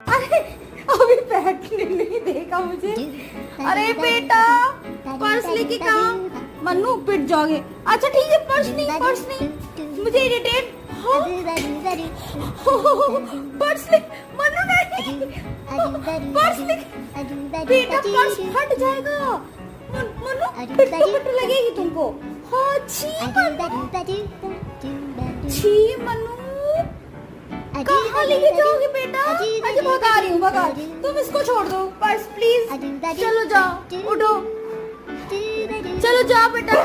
अरे अभी बैठने नहीं देगा मुझे। अरे बेटा पर्स लेके कहाँ? मन्नू पिट जाओगे। अच्छा ठीक है, पर्स नहीं मुझे इरिटेट। पर्स ले मन्नू, नहीं पर्स ले बेटा, पर्स फट जाएगा मन्नू, पिट लगेगी तुमको। हाँ छी मन्नू, कहाँ लेके जाओगे बेटा? अच्छा भगा रही हूँ, भगा। तुम इसको छोड़ दो, पर्स प्लीज। चलो जाओ, उठो, चलो जाओ बेटा।